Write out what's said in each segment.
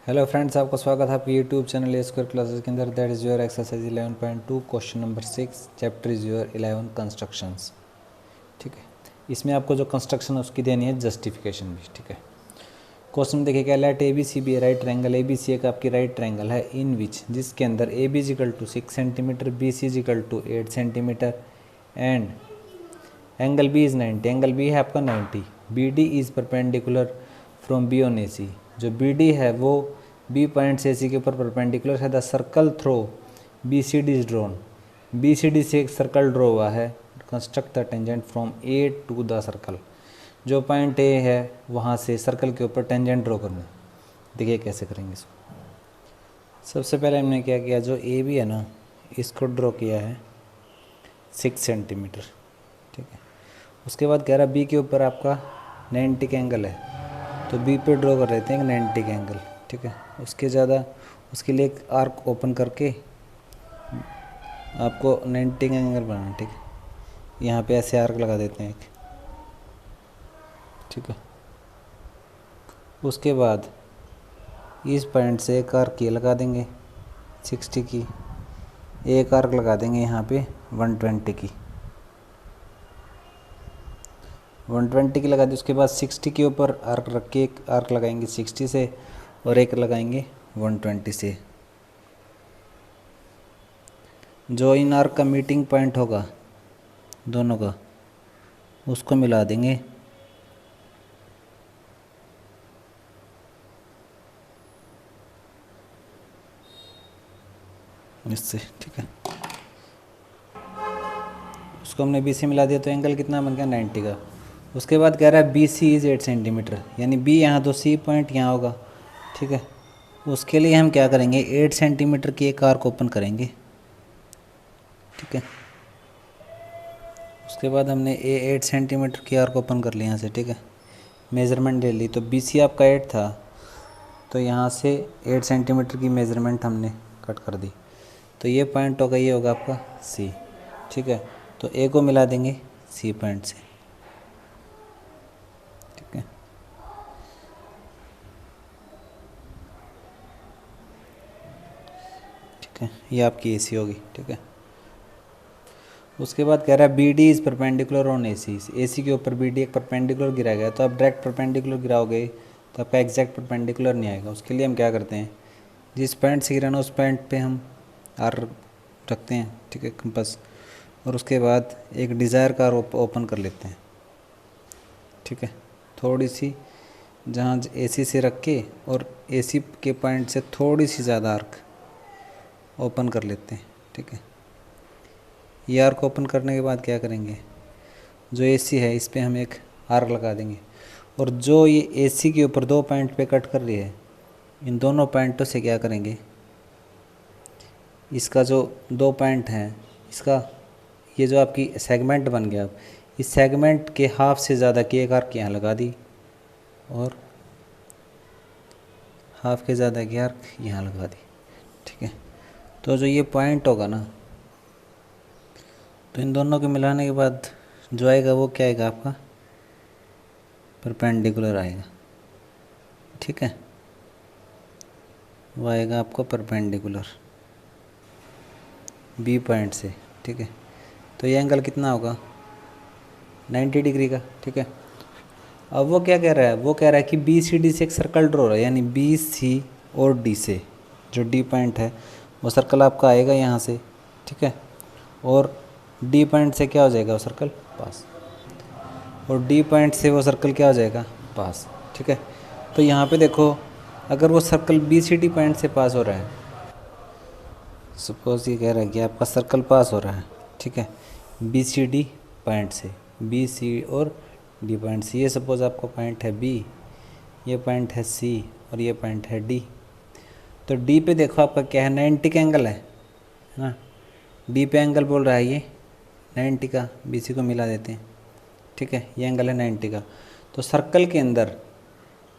Hello friends, आपका स्वागत है आपके यूट्यूब चैनल स्क्वायर क्लासेस के अंदर। That is your exercise 11.2 question number 6 chapter is your 11 constructions. ठीक है, इसमें आपको जो कंस्ट्रक्शन है उसकी देनी है जस्टिफिकेशन भी। ठीक है, क्वेश्चन देखिए क्या, let A B C be right triangle. A B C एक आपकी राइट ट्रायंगल है इन विच, जिसके अंदर A B equal to 6 centimetre, B C equal to 8 centimetre and angle B is 90। Angle B है आपका 90। B D is perpendicular from B on A C. जो B D है वो B point से ए C के ऊपर परपेंडिकुलर है। The circle through B C D is drawn. B C D से एक सर्कल ड्रॉ हुआ है। Construct the tangent from A to the circle. जो पॉइंट ए है वहाँ से सर्कल के ऊपर टेंजेंट ड्रॉ करना। देखिए कैसे करेंगे इसको। सबसे पहले हमने क्या किया, जो ए बी है ना इसको ड्रॉ किया है 6 सेंटीमीटर। ठीक है, उसके बाद कह रहा बी के ऊपर आपका 90 का एंगल है, तो बी पे ड्रॉ कर लेते हैं 90 का एंगल। ठीक है, उसके लिए एक आर्क ओपन करके आपको 90 का एंगल बनाना। ठीक है, यहाँ पे ऐसे आर्क लगा देते हैं एक। ठीक है, उसके बाद इस पॉइंट से एक आर्क ये लगा देंगे 60 की, एक आर्क लगा देंगे यहाँ पे 120 की। 120 की लगा दी। उसके बाद 60 के ऊपर आर्क रख के एक आर्क लगाएंगे 60 से और एक लगाएंगे 120 से। जो इन आर्क का मीटिंग पॉइंट होगा दोनों का, उसको मिला देंगे इससे। ठीक है, उसको हमने बी से मिला दिया तो एंगल कितना बन गया 90 का। उसके बाद कह रहा है बी सी इज़ 8 सेंटीमीटर, यानी बी यहाँ तो सी पॉइंट यहाँ होगा। ठीक है, उसके लिए हम क्या करेंगे 8 सेंटीमीटर की एक आर्क ओपन करेंगे। ठीक है, उसके बाद हमने 8 सेंटीमीटर की आर्क ओपन कर ली यहाँ से। ठीक है, मेज़रमेंट ले ली, तो बी सी आपका 8 था, तो यहाँ से 8 सेंटीमीटर की मेज़रमेंट हमने कट कर दी। तो ये पॉइंट होगा, ये होगा आपका सी। ठीक है, तो ए को मिला देंगे सी पॉइंट से। ठीक है, ठीक है, ये आपकी ए सी होगी। ठीक है, उसके बाद कह रहा है B D is perpendicular on A C के ऊपर बी डी एक परपेंडिकुलर गिराया गया। तो आप डायरेक्ट परपेंडिकुलर गिराओगे तो आपका एग्जैक्ट परपेंडिकुलर नहीं आएगा। उसके लिए हम क्या करते हैं, जिस पॉइंट से गिराना उस पॉइंट पे हम आर रखते हैं। ठीक है, कंपास, और उसके बाद एक डिज़ायर का ओपन कर लेते हैं। ठीक है, थोड़ी सी जहाँ एसी से रख के और एसी के पॉइंट से थोड़ी सी ज़्यादा आर्क ओपन कर लेते हैं। ठीक है, ये आर्क ओपन करने के बाद क्या करेंगे, जो एसी है इस पे हम एक आर्क लगा देंगे, और जो ये एसी के ऊपर 2 पॉइंट पे कट कर रही है, इन दोनों पॉइंटों से क्या करेंगे, इसका जो 2 पॉइंट हैं, इसका ये जो आपकी सेगमेंट बन गया, अब इस सेगमेंट के हाफ से ज़्यादा की एक आर्क यहाँ लगा दी और हाफ के ज़्यादा की आर्क यहाँ लगा दी। ठीक है, तो जो ये पॉइंट होगा ना, तो इन दोनों को मिलाने के बाद जो आएगा वो क्या आएगा, आपका परपेंडिकुलर आएगा। ठीक है, वो आएगा आपको परपेंडिकुलर बी पॉइंट से। ठीक है, तो ये एंगल कितना होगा 90 डिग्री का। ठीक है, अब वो क्या कह रहा है, वो कह रहा है कि बी सी डी से एक सर्कल ड्रॉ है, यानी बी सी और डी से जो डी पॉइंट है वो सर्कल आपका आएगा यहाँ से। ठीक है, और डी पॉइंट से क्या हो जाएगा वो सर्कल पास, और डी पॉइंट से वो सर्कल क्या हो जाएगा पास। ठीक है, तो यहाँ पे देखो, अगर वो circle B C D point से पास हो रहा है, सपोज ये कह रहा है कि आपका सर्कल पास हो रहा है। ठीक है, बी सी डी पॉइंट से, बी सी और डी पॉइंट से। ये सपोज आपका पॉइंट है बी, ये पॉइंट है सी और ये पॉइंट है डी। तो डी पे देखो आपका क्या है 90 का एंगल है ना, डी पे एंगल बोल रहा है ये 90 का, बी सी को मिला देते हैं। ठीक है, ये एंगल है 90 का। तो सर्कल के अंदर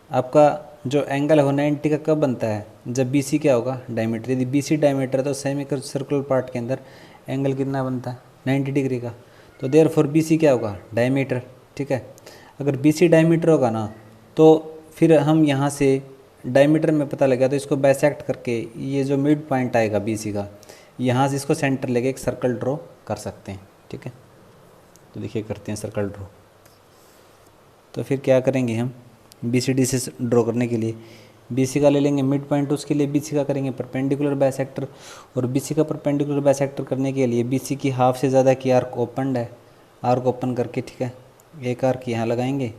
आपका जो एंगल है वो 90 का कब बनता है, जब बी सी क्या होगा डायमीटर। यदि बी सी डायमीटर है तो सेमी सर्कुलर पार्ट के अंदर एंगल कितना बनता है 90 डिग्री का। तो देयरफॉर बी सी क्या होगा डायमीटर। ठीक है, अगर बी सी डायमीटर होगा ना, तो फिर हम यहाँ से डायमीटर में पता लगा तो इसको बाइसेक्ट करके ये जो मिड पॉइंट आएगा BC का, यहाँ से इसको सेंटर लेके एक सर्कल ड्रॉ कर सकते हैं। ठीक है, तो देखिए करते हैं सर्कल ड्रॉ। तो फिर क्या करेंगे हम, BCD से ड्रॉ करने के लिए BC का ले लेंगे मिड पॉइंट, उसके लिए BC का करेंगे परपेंडिकुलर बाइसेक्टर, और BC का परपेंडिकुलर बाइसेक्टर करने के लिए BC की हाफ से ज़्यादा की आर्क ओपन है, आर्क ओपन करके, ठीक है, एक आर्क यहाँ लगाएंगे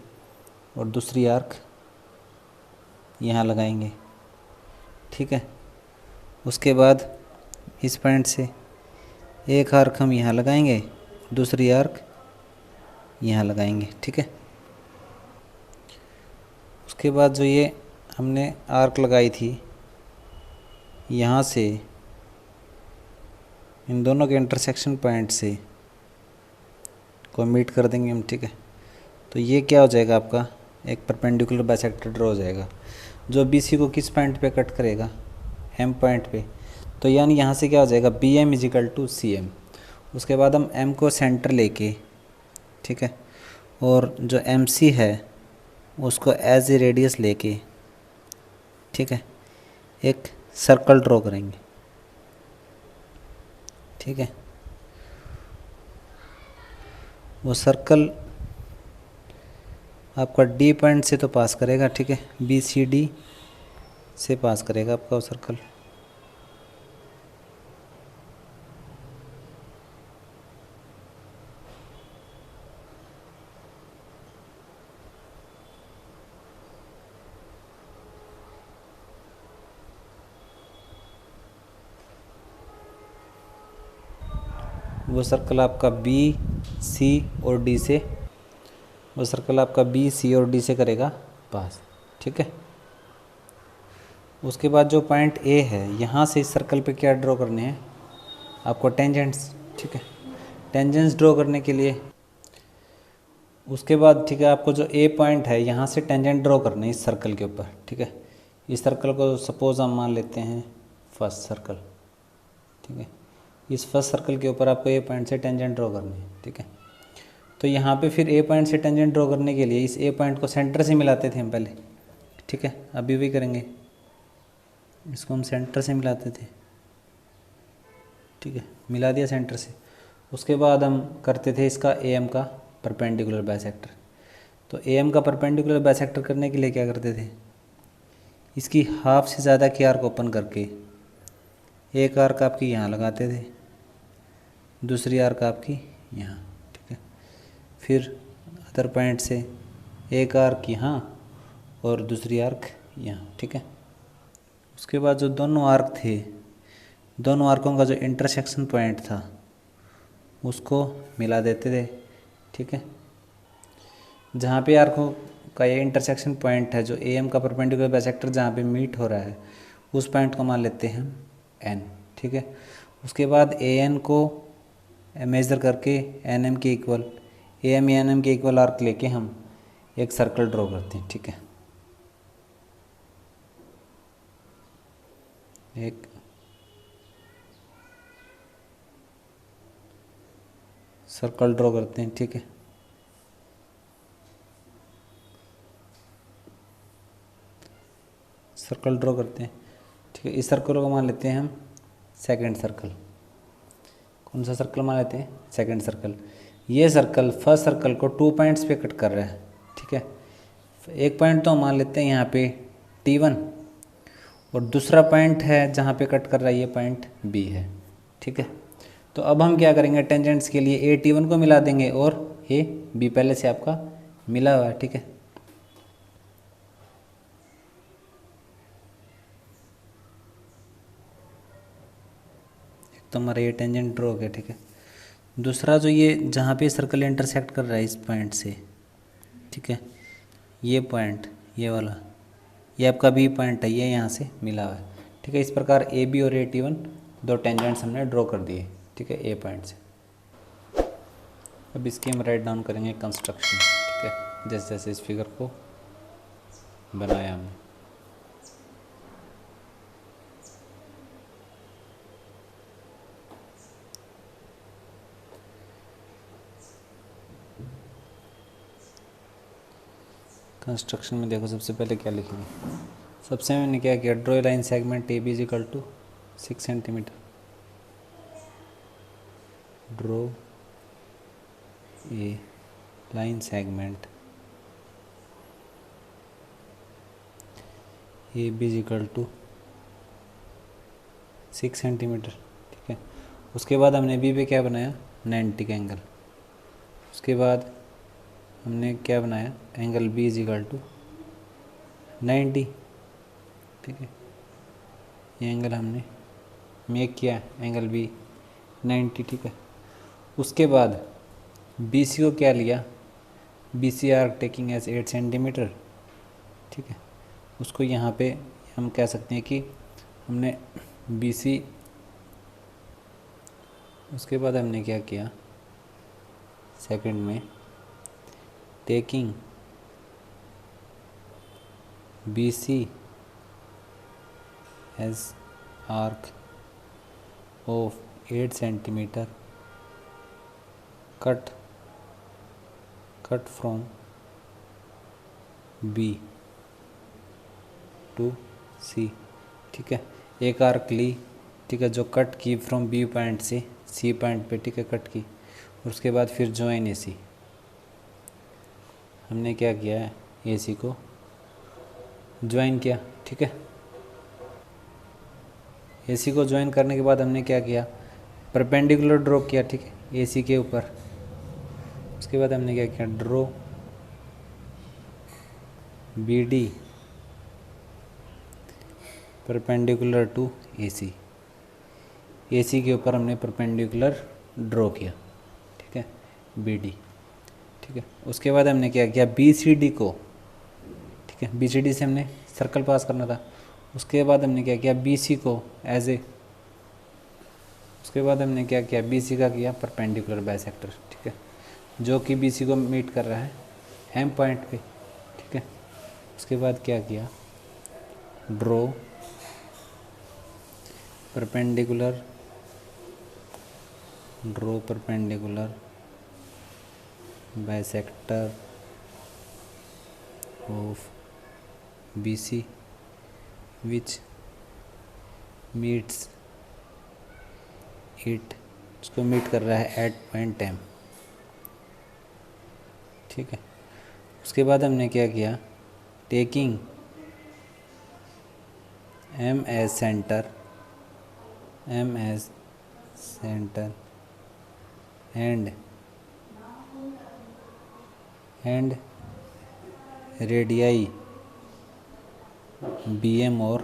और दूसरी आर्क यहाँ लगाएंगे। ठीक है, उसके बाद इस पॉइंट से एक आर्क हम यहाँ लगाएंगे, दूसरी आर्क यहाँ लगाएंगे। ठीक है, उसके बाद जो ये हमने आर्क लगाई थी यहाँ से इन दोनों के इंटरसेक्शन पॉइंट से को मीट कर देंगे हम। ठीक है, तो ये क्या हो जाएगा आपका, एक परपेंडिकुलर बाइसेक्टर ड्रॉ हो जाएगा जो BC को किस पॉइंट पे कट करेगा, M पॉइंट पे। तो यानी यहाँ से क्या हो जाएगा, BM = CM। उसके बाद हम M को सेंटर लेके, ठीक है, और जो MC है उसको एज ए रेडियस लेके, ठीक है, एक सर्कल ड्रॉ करेंगे। ठीक है, वो सर्कल आपका D पॉइंट से तो पास करेगा। ठीक है, BCD से पास करेगा आपका वो सर्कल। वो सर्कल आपका BC और D से, वो सर्कल आपका BC और D से करेगा पास। ठीक है, उसके बाद जो पॉइंट A है यहाँ से इस सर्कल पे क्या ड्रॉ करने हैं आपको, टेंजेंट्स। ठीक है, टेंजेंट्स ड्रॉ करने के लिए उसके बाद, ठीक है, आपको जो A पॉइंट है यहाँ से टेंजेंट ड्रॉ करने हैं इस सर्कल के ऊपर। ठीक है, इस सर्कल को सपोज हम मान लेते हैं फर्स्ट सर्कल। ठीक है, इस फर्स्ट सर्कल के ऊपर आपको A पॉइंट से टेंजेंट ड्रॉ करनी है। ठीक है, तो यहाँ पे फिर A पॉइंट से टेंजेंट ड्रॉ करने के लिए इस A पॉइंट को सेंटर से मिलाते थे हम पहले। ठीक है, अभी भी करेंगे, इसको हम सेंटर से मिलाते थे। ठीक है, मिला दिया सेंटर से। उसके बाद हम करते थे इसका AM का परपेंडिकुलर बाइसेक्टर। तो AM का परपेंडिकुलर बाइसेक्टर करने के लिए क्या करते थे, इसकी हाफ से ज़्यादा की आर्क ओपन करके एक आर्क आपकी यहाँ लगाते थे, दूसरी आर्क आपकी यहाँ। ठीक है, फिर अदर पॉइंट से एक आर्क यहाँ और दूसरी आर्क यहाँ। ठीक है, उसके बाद जो दोनों आर्क थे, दोनों आर्कों का जो इंटरसेक्शन पॉइंट था उसको मिला देते थे। ठीक है, जहाँ पे आर्कों का ये इंटरसेक्शन पॉइंट है, जो AM का परपेंडिकुलर बाइसेक्टर जहाँ पे मीट हो रहा है, उस पॉइंट को मान लेते हैं हम N। ठीक है, उसके बाद AN को मेज़र करके NM के इक्वल, AM या NM के इक्वल आर्क लेके हम एक सर्कल ड्रॉ करते हैं। ठीक है, एक सर्कल ड्रॉ करते हैं। ठीक है, सर्कल ड्रॉ करते हैं। ठीक है, इस सर्कल को मान लेते हैं हम सेकंड सर्कल। कौन सा सर्कल मान लेते हैं, सेकंड सर्कल। ये सर्कल फर्स्ट सर्कल को 2 पॉइंट्स पे कट कर रहा है। ठीक है, एक पॉइंट तो हम मान लेते हैं यहाँ पे T1, और दूसरा पॉइंट है जहाँ पे कट कर रहा है ये पॉइंट B है। ठीक है, तो अब हम क्या करेंगे, टेंजेंट्स के लिए A T1 को मिला देंगे और A B पहले से आपका मिला हुआ है। ठीक है, तो हमारा ये टेंजेंट ड्रॉ हो गया। ठीक है, दूसरा जो ये जहाँ पे सर्कल इंटरसेक्ट कर रहा है इस पॉइंट से, ठीक है, ये पॉइंट, ये वाला, ये आपका B पॉइंट है, ये यहाँ से मिला हुआ है। ठीक है, इस प्रकार AB और AT1 दो टेंजेंट्स हमने ड्रॉ कर दिए। ठीक है, A पॉइंट से। अब इसकी हम राइट डाउन करेंगे कंस्ट्रक्शन। ठीक है, जैसे जैसे इस फिगर को बनाया हमने। कंस्ट्रक्शन में देखो सबसे पहले क्या लिखेंगे, सबसे मैंने क्या किया, draw line segment A B is equal to 6 centimetre, draw a line segment A B is equal to 6 centimetre. ठीक है, उसके बाद हमने बी पे क्या बनाया, 90 का एंगल। उसके बाद हमने क्या बनाया, angle B is equal to 90। ठीक है, ये एंगल हमने मेक किया, एंगल बी 90। ठीक है, उसके बाद बी सी को क्या लिया, B C are taking as 8 centimetre. ठीक है, उसको यहाँ पे हम कह सकते हैं कि हमने बी सी, उसके बाद हमने क्या किया सेकंड में, taking B C as arc of 8 centimetre cut from B to C. ठीक है, एक आर्क ली, ठीक है, जो कट की फ्रॉम बी पॉइंट से सी पॉइंट पे। ठीक है, कट की, और उसके बाद फिर ज्वाइन ए सी। हमने क्या किया है, ए सी को ज्वाइन किया। ठीक है, ए सी को ज्वाइन करने के बाद हमने क्या किया, परपेंडिकुलर ड्रॉ किया। ठीक है, ए सी के ऊपर। उसके बाद हमने क्या किया, draw B D perpendicular to A C. A C के ऊपर हमने परपेंडिकुलर ड्रॉ किया। ठीक है, बी डी। ठीक है, उसके बाद हमने क्या किया, बी सी डी को, ठीक है, बी सी डी से हमने सर्कल पास करना था। उसके बाद हमने क्या किया, बी सी को एज ए, उसके बाद हमने क्या किया, बी सी का किया परपेंडिकुलर बाइसेक्टर। ठीक है, जो कि बी सी को मीट कर रहा है एम पॉइंट पे। ठीक है, उसके बाद क्या किया, draw perpendicular bisector of B C which meets it, उसको मीट कर रहा है एट पॉइंट एम। ठीक है, उसके बाद हमने क्या किया, taking M as centre and radii B M और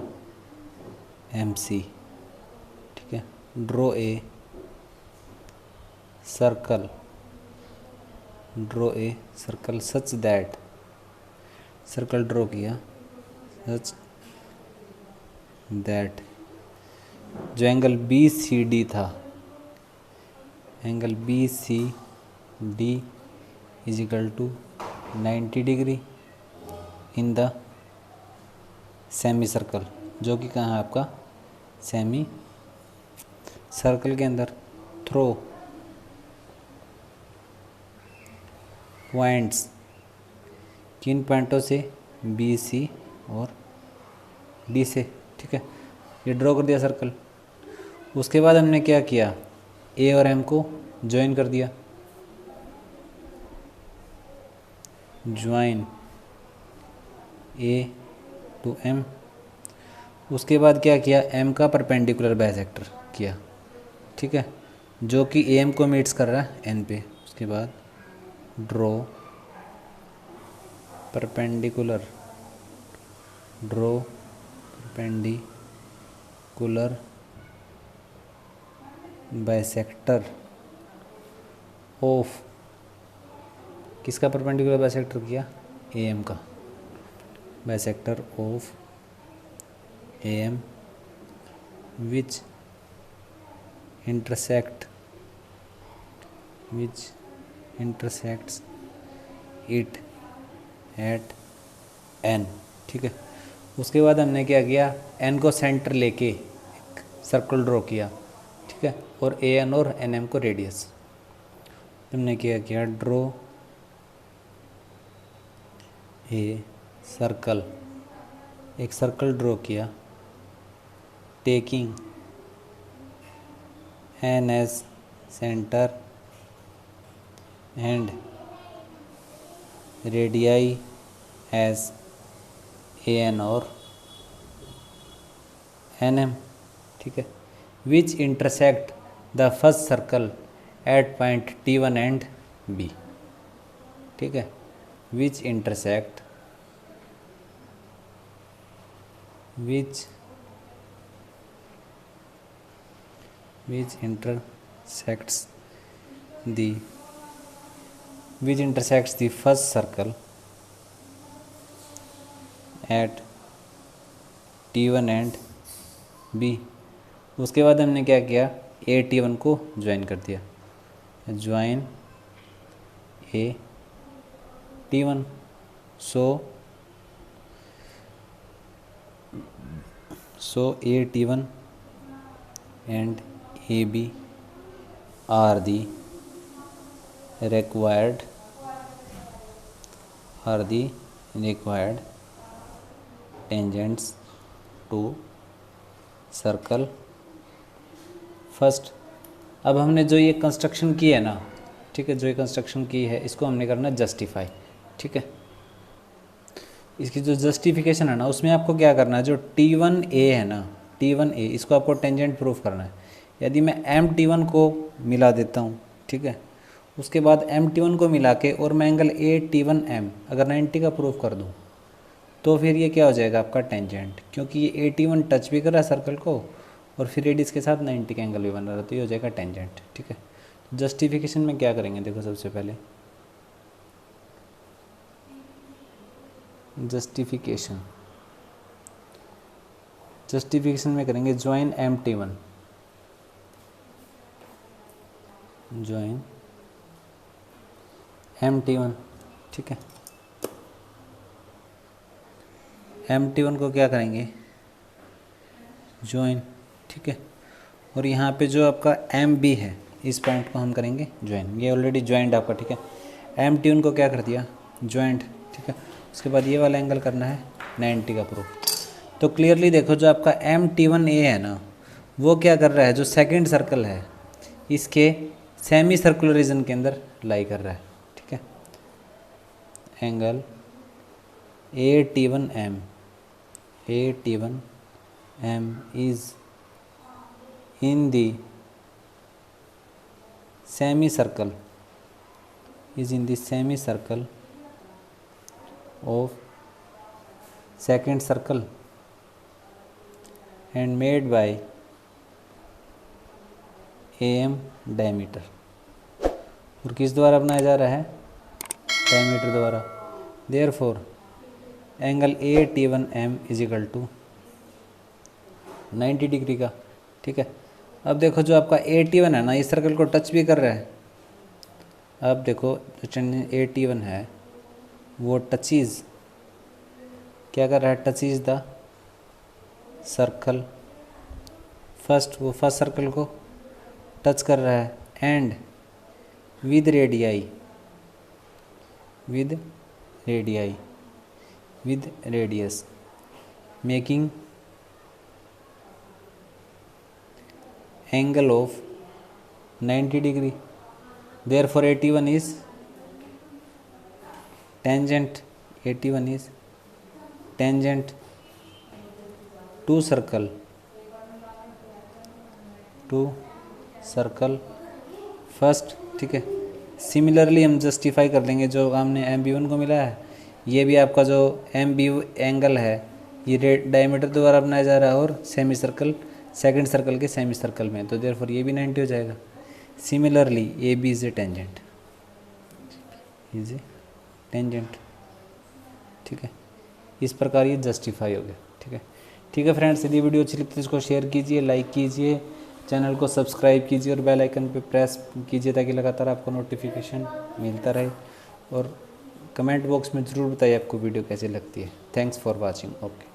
एम सी। ठीक है, draw a circle such that, circle draw किया सच दैट जो एंगल बी सी डी था, angle B C D is equal to 90 degree in the semicircle, जो कि कहाँ है आपका, सेमी सर्कल के अंदर। थ्रो पॉइंट्स, किन पॉइंटों से, बी सी और डी से। ठीक है, ये ड्रॉ कर दिया सर्कल। उसके बाद हमने क्या किया, ए और एम को ज्वाइन कर दिया, ज्वाइन ए टू एम। उसके बाद क्या किया, एम का परपेंडिकुलर बाइसेक्टर किया। ठीक है, जो कि ए एम को मीट्स कर रहा है एन पे। उसके बाद ड्रॉ परपेंडिकुलर बाइसेक्टर ऑफ, किसका परपेंडिकुलर बाइसेक्टर किया, ए एम का bisector of A M which intersects it at N. ठीक है, उसके बाद हमने क्या किया, एन को सेंटर लेके एक सर्कल ड्रॉ किया। ठीक है, और ए एन और एन एम को रेडियस। हमने क्या किया, ड्रॉ ए सर्कल एक सर्कल ड्रॉ किया, taking N as centre and radii as A N और एन एम, ठीक है, which intersect the first circle at point T1 and B, ठीक है, which intersect intersects the first circle at T1 and B। उसके बाद हमने क्या किया, T1 को ज्वाइन कर दिया, join T1। so T1 and AB are the required tangents to circle first. अब हमने जो ये कंस्ट्रक्शन की है ना, ठीक है, जो ये कंस्ट्रक्शन की है इसको हमने करना जस्टिफाई, ठीक है। इसकी जो जस्टिफिकेशन है ना, उसमें आपको क्या करना है, जो T1A है ना, T1A इसको आपको टेंजेंट प्रूफ करना है। यदि मैं MT1 को मिला देता हूँ, ठीक है, उसके बाद MT1 को मिला के और मैं एंगल AT1M अगर 90 का प्रूफ कर दूँ तो फिर ये क्या हो जाएगा आपका टेंजेंट, क्योंकि ये AT1 टच भी कर रहा है सर्कल को और फिर रेडियस के साथ 90 का एंगल भी बन रहा है, तो ये हो जाएगा टेंजेंट, ठीक है। जस्टिफिकेशन में क्या करेंगे, देखो सबसे पहले जस्टिफिकेशन में करेंगे ज्वाइन MT1, ठीक है। MT1 को क्या करेंगे, ज्वाइन, ठीक है। और यहाँ पे जो आपका MB है इस पॉइंट को हम करेंगे ज्वाइन, ये ऑलरेडी ज्वाइंट आपका, ठीक है। MT1 को क्या कर दिया, ज्वाइंट, ठीक है। उसके बाद ये वाला एंगल करना है 90 का प्रूफ। तो क्लियरली देखो जो आपका MT1A है ना, वो क्या कर रहा है, जो सेकंड सर्कल है इसके सेमी सर्कुलर रीजन के अंदर लाई कर रहा है, ठीक है। Angle AT1M is in the semicircle of second circle and made by AM diameter। और किस द्वारा बनाया जा रहा है, डायमीटर द्वारा। Therefore angle AT1M is equal to 90 degree का, ठीक है। अब देखो जो आपका AT1 है ना, इस सर्कल को टच भी कर रहा है। अब देखो जो AT1 है वो टचीज क्या कर रहा है, टचीज द सर्कल फर्स्ट, वो फर्स्ट सर्कल को टच कर रहा है and with radius making angle of 90 degree. Therefore AT1 is tangent to circle first, ठीक है। सिमिलरली हम जस्टिफाई कर लेंगे जो हमने MB1 को मिला है, ये भी आपका जो MB एंगल है ये डायमीटर द्वारा बनाया जा रहा है और सेमी सर्कल सेकंड सर्कल के सेमी सर्कल में, तो देयरफॉर ये भी 90 हो जाएगा। Similarly AB is a tangent, ठीक है। इस प्रकार ये जस्टिफाई हो गया, ठीक है फ्रेंड्स। यदि वीडियो अच्छी लगती है इसको शेयर कीजिए, लाइक कीजिए, चैनल को सब्सक्राइब कीजिए और बेल आइकन पे प्रेस कीजिए ताकि लगातार आपको नोटिफिकेशन मिलता रहे। और कमेंट बॉक्स में ज़रूर बताइए आपको वीडियो कैसी लगती है। Thanks for watching. ओके।